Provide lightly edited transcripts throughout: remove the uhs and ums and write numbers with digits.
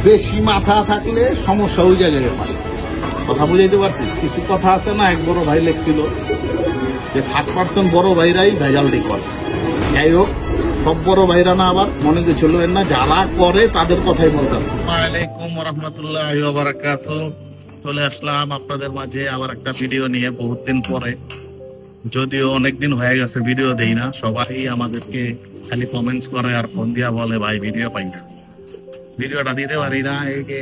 বেশি মাথা থাকলে সমস্যা ওই জায়গায় হয়। কথা বুঝাইতে পারছি? কিছু কথা আছে না, এক বড় ভাই লেখছিল যে 3% বড় ভাইরাই ভেজালটি করে। যাই হোক, সব বড় ভাইরা না, আবার মনে কিছু চলবেন না, যারা করে তাদের কথাই বলতেছে। ওয়ালাইকুম রাহমাতুল্লাহি ওয়া বারাকাতুহু। চলে আসলাম আপনাদের মাঝে আবার একটা ভিডিও নিয়ে, বহুত দিন পরে। যদিও অনেকদিন হয়ে গেছে ভিডিও দেই না, সবাই আমাদেরকে খালি কমেন্টস করে আর ফোন দিয়া বলে ভাই ভিডিও পাই না, ভিডিওটা দিতে পারি না।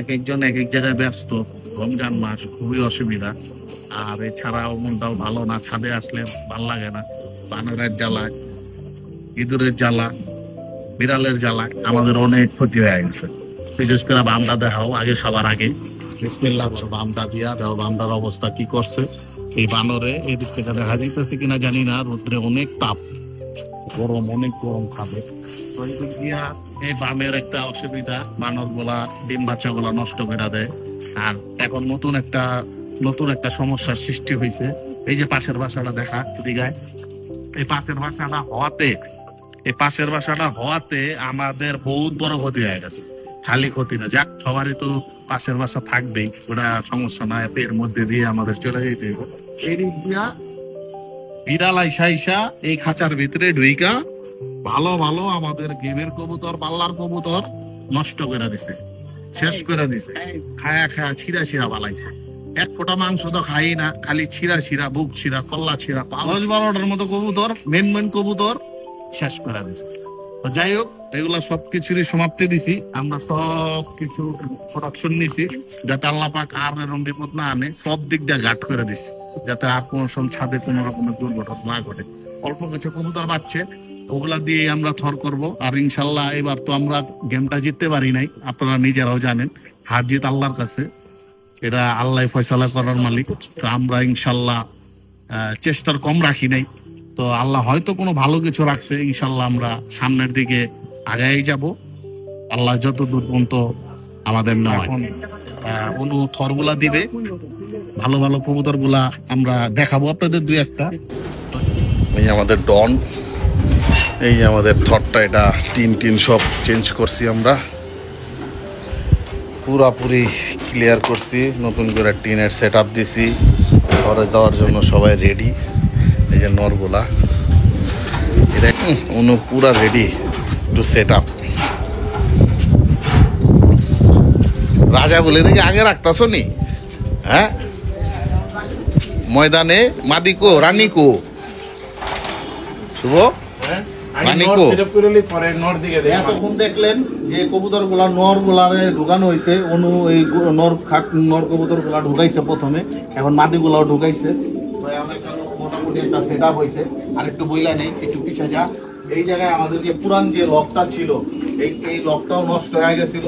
এক একজন এক এক জায়গায় ব্যস্ত, রমজান মাস খুবই অসুবিধা। আর এছাড়াও মনটাও ভালো না, ছাদে আসলে ভাল লাগে না। বানরের জ্বালা, ইঁদুরের জ্বালা, বিড়ালের জ্বালা আমাদের অনেক ক্ষতি হয়ে গেছে। বিশেষ করে বামটা দেখাও আগে, সবার আগে বিসমিল্লাহ বলো। বামটা দিয়া দেখো বামটার অবস্থা কি করছে। এই বানরে এদিক থেকে দেখা যাইতেছে কিনা জানি না, রোদ্রে অনেক তাপ, গরম, অনেক গরম খাবে। এই বামের একটা অসুবিধা, বানর গুলা ডিম বাচ্চা গুলা নষ্ট করে দেয়। আর এখন নতুন একটা সমস্যার সৃষ্টি হয়েছে। এই যে পাশের বাসাটা দেখা দিঘায়, এই পাশের বাসাটা হওয়াতে আমাদের বহুত বড় ক্ষতি হয়ে গেছে। খালি ক্ষতি না, যাক সবারই তো পাশের বাসা থাকবেই, ওটা সমস্যা না, এর মধ্যে দিয়ে আমাদের চলে যেতে হবে। এই দিক দিয়া বিড়াল আইসা এই খাঁচার ভিতরে ঢুইকা ভালো ভালো আমাদের গেমের কবুতর, পাল্লার কবুতর নষ্ট করে দিছে, শেষ করে দিছে। খায়া ছিঁড়া বালাইছে। এক ফোঁটা মাংস তো খাই না, খালি ছিঁড়া বুক ছিঁড়া, কল্লা ছিঁড়া, 10-12টার মতো কবুতর, মেন কবুতর শেষ করে দিছে। যাই হোক, এগুলা সবকিছুরই সমাপ্তি দিছি আমরা, সবকিছু প্রোডাকশন নিছি, যাতে আল্লাহ পাক আর এরকম বিপদ না আনে। সব দিক দিয়ে ঘাট করে দিছি, যাতে আর কোনো ছাদে কোনো রকমের দুর্ঘটনা না ঘটে। অল্প কিছু কবুতর বাচ্চে, ওগুলা দিয়ে আমরা থর করব। আর ইনশাল্লাহ এবার তো আমরা গেমটা জিততে পারি নাই, আপনারা নিজেরাও জানেন, হার জিত আল্লাহর কাছে, এটা আল্লাহ ফয়সালা করার মালিক। তো আমরা ইনশাল্লাহ চেষ্টার কম রাখি নাই, তো আল্লাহ হয়তো কোনো ভালো কিছু রাখছে। ইনশাল্লাহ আমরা সামনের দিকে আগাই যাব, আল্লাহ যত দূর পর্যন্ত আমাদের নয়। অনু থরগুলা দিবে, ভালো ভালো কবুতর গুলা আমরা দেখাবো আপনাদের দুই একটা। এই আমাদের ডন, এই যে আমাদের থরটা, এটা টিন সব চেঞ্জ করছি আমরা, পুরাপুরি ক্লিয়ার করছি, নতুন করে টিনের সেট আপ দিছি, ঘরে যাওয়ার জন্য সবাই রেডি। এই যে নরগুলা, এটা পুরা রেডি টু সেট আপ। রাজা বলে দেখি আগে রাখতাছো নি? হ্যাঁ, ময়দানে মাদিকো রানিকো শুভ এতক্ষণ দেখলেন যে কবুতর গুলা নর গুলারে ঢুকানো হয়েছে। অনু এই নর কবুতর গুলা ঢুকাইছে প্রথমে, এখন মাদি গুলাও ঢুকাইছে। মোটামুটি একটা সেট আপ হয়েছে। আর একটু বইলা নেই, একটু পিছিয়ে যা। এই জায়গায় আমাদের যে পুরান যে লকটা ছিল, এই লকটাও নষ্ট হয়ে গেছিল।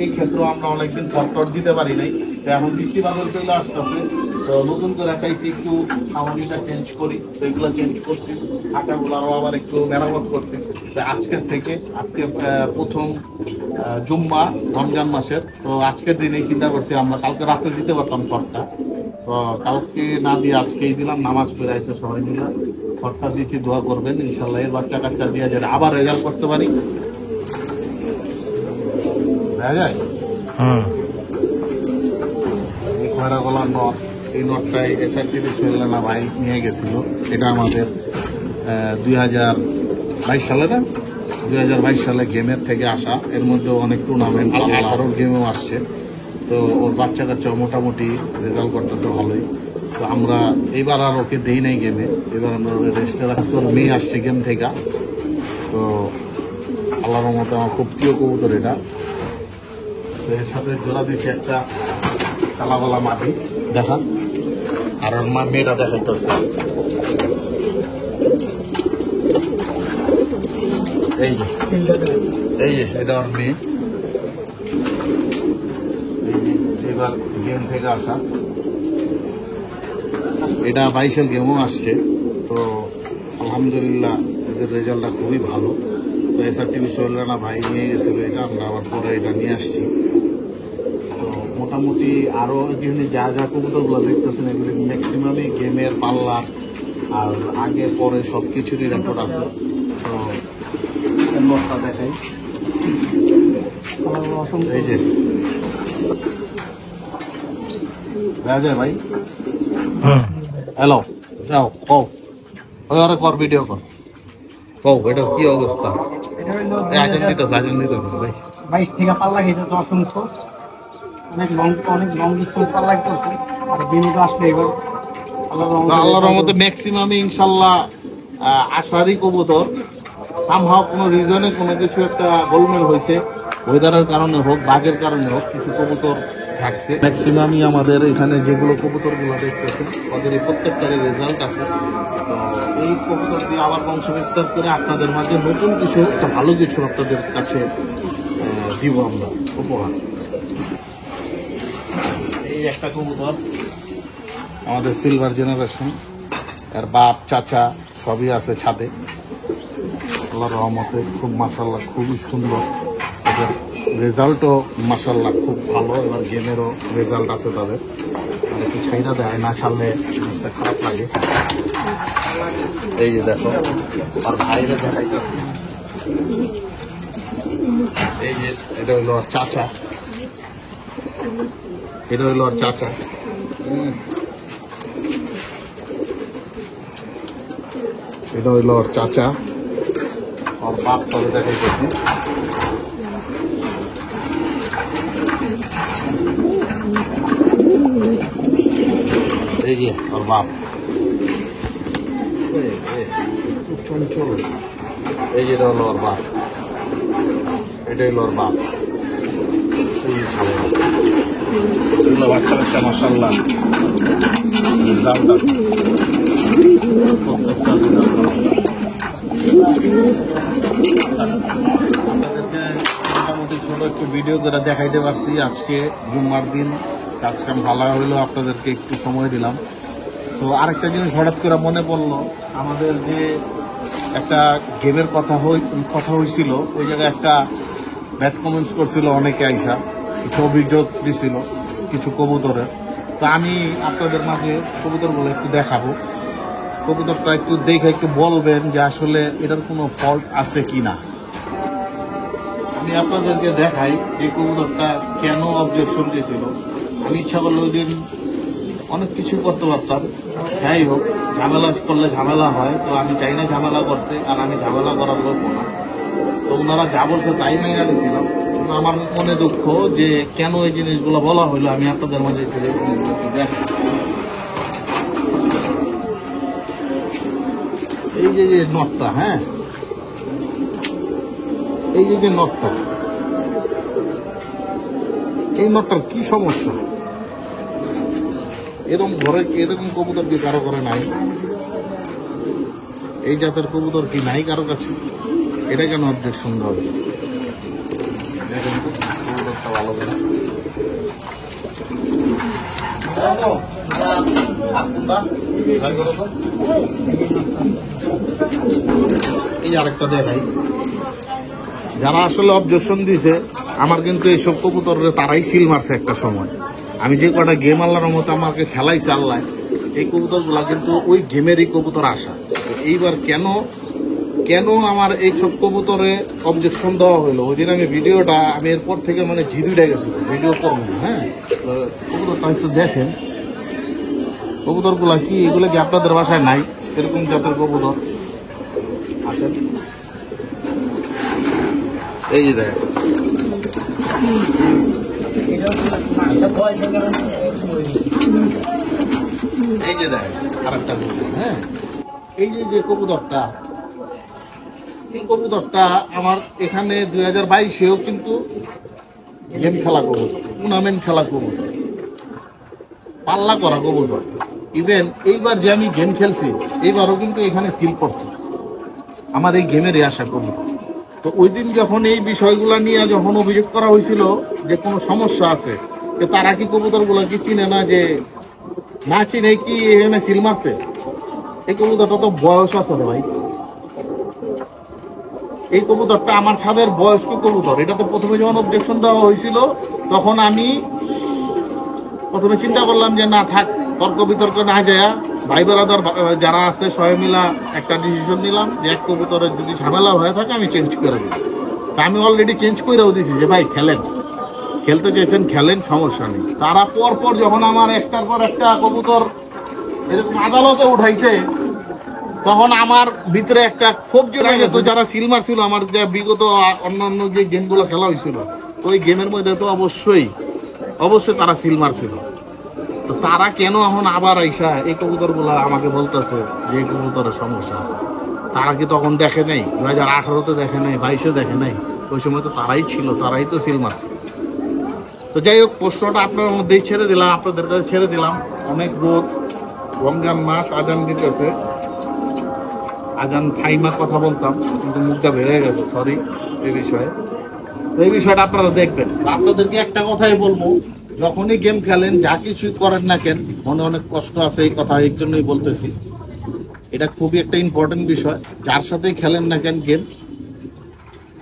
এই ক্ষেত্রেও আমরা অনেকদিন থর দিতে পারি নাই। এখন বৃষ্টি বাদল চলে আসতেছে, তো নতুন করে চাইছি একটু সামগ্রীটা চেঞ্জ করি, তো এগুলো চেঞ্জ করছি। আটাগুলারও আবার একটু মেরামত করছি। আজকে প্রথম জুম্মা রমজান মাসের, তো আজকের দিনেই চিন্তা করছি আমরা কালকে রাতে দিতে পারতাম থরটা, তো কালকে না দিয়ে আজকেই দিলাম। নামাজ পড়ে আসে সবাই মিলে খরচা দিয়েছি, দোয়া করবেন ইনশাল্লাহ এর বাচ্চা কাচ্চা দিয়ে যাতে আবার রেজাল্ট করতে পারি। দেখা যায় এই খয়রা গলার নট, এই নটটাই SRTV সোহেলানা ভাই নিয়ে গেছিল। এটা আমাদের 2022 সালে না, 2022 সালে গেমের থেকে আসা। এর মধ্যে অনেক টুর্নামেন্ট, আরো গেমও আসছে। তো ওর বাচ্চা কাচ্চা মোটামুটি রেজাল্ট করতেছে ভালোই। তো আমরা এবার আর ওকে দেই নাই গেমে, এবার আমরা রেস্টে রাখছি। ওর মেয়ে আসছে গেম থেকে, তো আল্লাহর মতো আমার খুব প্রিয় কবুতর এটা। তো এর সাথে জোড়া দিয়েছি একটা কালাবালা মাটি দেখা, আর ওর মা মেয়েটা দেখাইতেছে। এই যে এটা ওর মেয়ে, এবার গেম থেকে আসা। এটা 22-এর গেমও আসছে। তো আলহামদুলিল্লাহ এদের রেজাল্টটা খুবই ভালো। তো SRTV সোহেলানা ভাই নিয়ে গেছিল এটা, আমরা আবার পরে এটা নিয়ে আসছি। তো মোটামুটি আরও এখানে যা কবুতরগুলো দেখতেছেন, এগুলি ম্যাক্সিমামই গেমের, পাল্লার আর আগে পরে সব কিছুরই রেকর্ড আছে। তো নটটা দেখাই, এই যে দেখা যায় ভাই। হ্যালো, যাও কও, ওরা কর ভিডিও কর, কও এটা কি অবস্থা? আয়োজন দিতেছে ভাই। 22 থেকে পাল্লা খেতেছে অসংখ্য, অনেক লং ডিস্টেন্স পাল্লা করছে। আর দিন তো আসলে এবার আল্লাহর রহমতে ম্যাক্সিমামই ইনশাল্লাহ আশারই কবুতর। সামহাও কোনো রিজনে কোনো কিছু একটা গোলমেল হয়েছে, ওয়েদারের কারণে হোক, বাজের কারণে হোক, কিছু কবুতর থাকছে। ম্যাক্সিমামই আমাদের এখানে যেগুলো কবুতরগুলো দেখতেছেন ওদের এই প্রত্যেকটারই রেজাল্ট আছে। তো এই কবুতর দিয়ে আবার বংশ বিস্তার করে আপনাদের মাঝে নতুন কিছু একটা ভালো কিছু আপনাদের কাছে দিব আমরা উপহার। এই একটা কবুতর আমাদের সিলভার জেনারেশন, এর বাপ চাচা সবই আছে ছাদে। আল্লাহর রহমতে খুব মাশাআল্লাহ খুবই সুন্দর, এদের রেজাল্টও মাশাআল্লাহ খুব ভালো। এবার গেমেরও রেজাল্ট আছে তাদের, একটু ছাইরা দেয় না ছাড়লে একটা খারাপ লাগে। এই যে দেখো আর ভাইরে দেখাইতেছে, এই যে এটা হইলো আর চাচা, এটা হইলো আর চাচা। এটা হইলো ওর চাচা, ওর বাপ তবে দেখাইতেছি। এই যে ওর বাপ চঞ্চল, এই যেটা হলো ওর বাপ, এটা হলো ওর বাপ। এগুলো বাচ্চা বাচ্চা মাশাআল্লাহ রেজাল্ট আছে। মোটামুটি ছোট একটু ভিডিও করে দেখাইতে পারছি। আজকে জুম্মার দিন কাজ কাম ভালো হইলো, আপনাদেরকে একটু সময় দিলাম। তো আরেকটা জিনিস হঠাৎ করে মনে পড়লো, আমাদের যে একটা গেমের কথা হয়েছিল, ওই জায়গায় একটা ব্যাড কমেন্টস করছিল অনেকে, আইসা কিছু অভিযোগ দিছিল কিছু কবুতরের। তো আমি আপনাদের মাঝে কবুতরগুলো একটু দেখাবো, কবুতরটা একটু দেখে একটু বলবেন যে আসলে এটার কোনো ফল্ট আছে কি না। আমি আপনাদেরকে দেখাই এই কবুতরটা কেন অবজেকশন দিয়েছিল। আমি ইচ্ছা করলে ওই দিন অনেক কিছু করতে পারতাম, যাই হোক ঝামেলা করলে ঝামেলা হয়, তো আমি চাই না ঝামেলা করতে, আর আমি ঝামেলা করার লোক না। তো ওনারা যা বলছে তাই মাইনা দিয়েছিলাম। আমার মনে দুঃখ যে কেন এই জিনিসগুলো বলা হইলো, আমি আপনাদের মাঝে দেখাই। এই যে নটটা, হ্যাঁ এই যে নটটা, এই নটটার কি সমস্যা? এরকম ঘরে এরকম কবুতর কি কারো ঘরে নাই? এই জাতের কবুতর কি নাই কারো কাছে? এটা কেন অবজেকশন হবে? দেখেন তো কবুতরটা ভালো করে। এই যে আরেকটা দেখাই, যারা আসলে অবজেকশন দিছে, আমার কিন্তু এইসব কবুতরের তারাই সিল মারছে একটা সময়। আমি যে কটা গেম আল্লাহর মতো আমাকে খেলাইছে আল্লাহ, এই কবুতরগুলা কিন্তু ওই গেমেরই কবুতর আসা। এইবার কেন আমার এইসব কবুতরে অবজেকশন দেওয়া হইলো? ওই দিন আমি ভিডিওটা আমি এরপর থেকে মানে জিদ উঠে গেছিল, ভিডিও করবো না। হ্যাঁ, কবুতরটা একটু দেখেন, কবুতরগুলা কি এগুলো কি আপনাদের বাসায় নাই এরকম জাতের কবুতর? আসেন, এই যে দেখেন, এই যে দেখেন আরেকটা কবুতর। হ্যাঁ, এই যে কবুতরটা, এই কবুতরটা আমার এখানে 2022-এও কিন্তু গেম খেলা কবুতর, টুর্নামেন্ট খেলা কবুতর, পাল্লা করা কবুতর। ইভেন এইবার যে আমি গেম খেলছি, এইবারও কিন্তু এখানে ফিল করছি আমার এই গেমের আশা কবুতর। তো ওই দিন যখন এই বিষয়গুলা নিয়ে যখন অভিযোগ করা হয়েছিল যে কোনো সমস্যা আছে, তারা কি কবুতরগুলা কি চিনে না? যে না চিনে কি এখানে সিল মারছে? এই কবুতরটা তো বয়স আছে রে ভাই, এই কবুতরটা আমার ছাদের বয়স্ক কবুতর। এটা তো প্রথমে যখন অবজেকশন দেওয়া হয়েছিল, তখন আমি প্রথমে চিন্তা করলাম যে না থাক, তর্ক বিতর্ক না যায়, ভাই বেড়াদার যারা আছে সবাই মিলা একটা ডিসিশন নিলাম যে এক কবুতরের যদি ঝামেলা হয়ে থাকে আমি চেঞ্জ করে দিই। তা আমি অলরেডি চেঞ্জ করেও দিছি যে ভাই খেলেন। খেলতে চাইছেন খেলেন, সমস্যা নেই। তারা পর পর যখন আমার একটার পর একটা কবুতর এরকম আদালতে উঠাইছে, তখন আমার ভিতরে একটা ক্ষোভ জমে গেছে। যারা সিলমার ছিল আমার যে বিগত অন্যান্য যে গেমগুলো খেলা হয়েছিল, ওই গেমের মধ্যে তো অবশ্যই তারা সিলমার ছিল। তো তারা কেন এখন আবার আইসা এই কবুতরগুলা আমাকে বলতেছে যে এই কবুতরের সমস্যা আছে? তারা কি তখন দেখে নাই? 2018-তে দেখে নাই, 22-এ দেখে নাই? ওই সময় তো তারাই ছিল, তারাই তো সিলমার ছিল। তো যাই হোক, প্রশ্নটা আপনার মধ্যেই ছেড়ে দিলাম, আপনাদের কাছে ছেড়ে দিলাম। অনেক রোদ, রমজান মাস, আজান দিতেছে। আজান টাইমা কথা বলতাম কিন্তু মুখটা বেড়ে গেছে, সরি এই বিষয়ে। তো এই বিষয়টা আপনারা দেখবেন। আপনাদেরকে একটা কথাই বলবো, যখনই গেম খেলেন, যা কিছু করেন না কেন, মনে অনেক কষ্ট আছে, এই কথা এই জন্যই বলতেছি। এটা খুবই একটা ইম্পর্টেন্ট বিষয়। যার সাথে খেলেন না কেন গেম,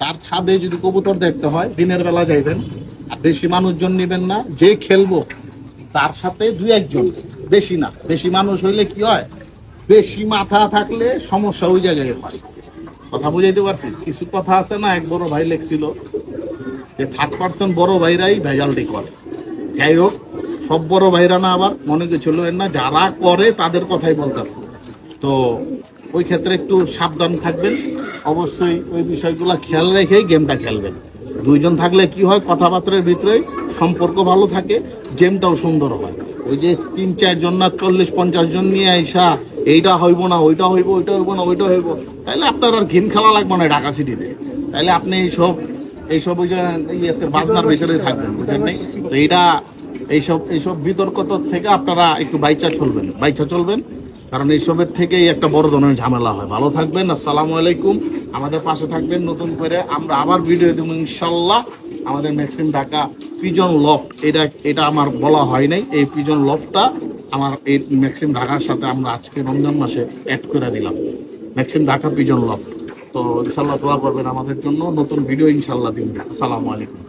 তার ছাদে যদি কবুতর দেখতে হয়, দিনের বেলা যাইবেন, আর বেশি মানুষজন নেবেন না। যে খেলবো তার সাথে 2-1 জন, বেশি না। বেশি মানুষ হইলে কি হয়, বেশি মাথা থাকলে সমস্যা ওই জায়গায় হয়। কথা বুঝাইতে পারছি? কিছু কথা আছে না, এক বড় ভাই লেখছিল যে 3rd-person বড় ভাইরাই ভেজালটি করে। যাই হোক, সব বড় ভাইরা না, আবার মনে কিছু না, যারা করে তাদের কথাই বলতেছে। তো ওই ক্ষেত্রে একটু সাবধান থাকবেন। অবশ্যই ওই বিষয়গুলো খেয়াল রেখেই গেমটা খেলবেন। 2 জন থাকলে কি হয়, কথাবার্তার ভিতরে সম্পর্ক ভালো থাকে, গেমটাও সুন্দর হয়। ওই যে 3-4 জন না 40-50 জন নিয়ে আইসা এইটা হইব না, ওইটা হইব, ওইটা হইব না, ওইটা হইব, তাইলে আপনার আর গেম খেলা লাগবে না ঢাকা সিটিতে। তাইলে আপনি এইসব ওই যে বাজনার ভিতরে থাকবেন, বুঝলেন নাই? তো এইসব বিতর্ক থেকে আপনারা একটু বাইচা চলবেন, কারণ এইসবের থেকেই একটা বড় ধরনের ঝামেলা হয়। ভালো থাকবেন, আসসালামু আলাইকুম। আমাদের পাশে থাকবেন, নতুন করে আমরা আবার ভিডিও দেবো ইনশাল্লাহ। আমাদের ম্যাক্সিম ঢাকা পিজন লফট, এটা আমার বলা হয় নাই। এই পিজন লফটটা আমার এই ম্যাক্সিম ঢাকার সাথে আমরা আজকে রমজান মাসে অ্যাড করে দিলাম, ম্যাক্সিম ঢাকা পিজন লফট। তো ইনশাল্লাহ দোয়া করবেন আমাদের জন্য। নতুন ভিডিও ইনশাল্লাহ দিন। আসসালামু আলাইকুম।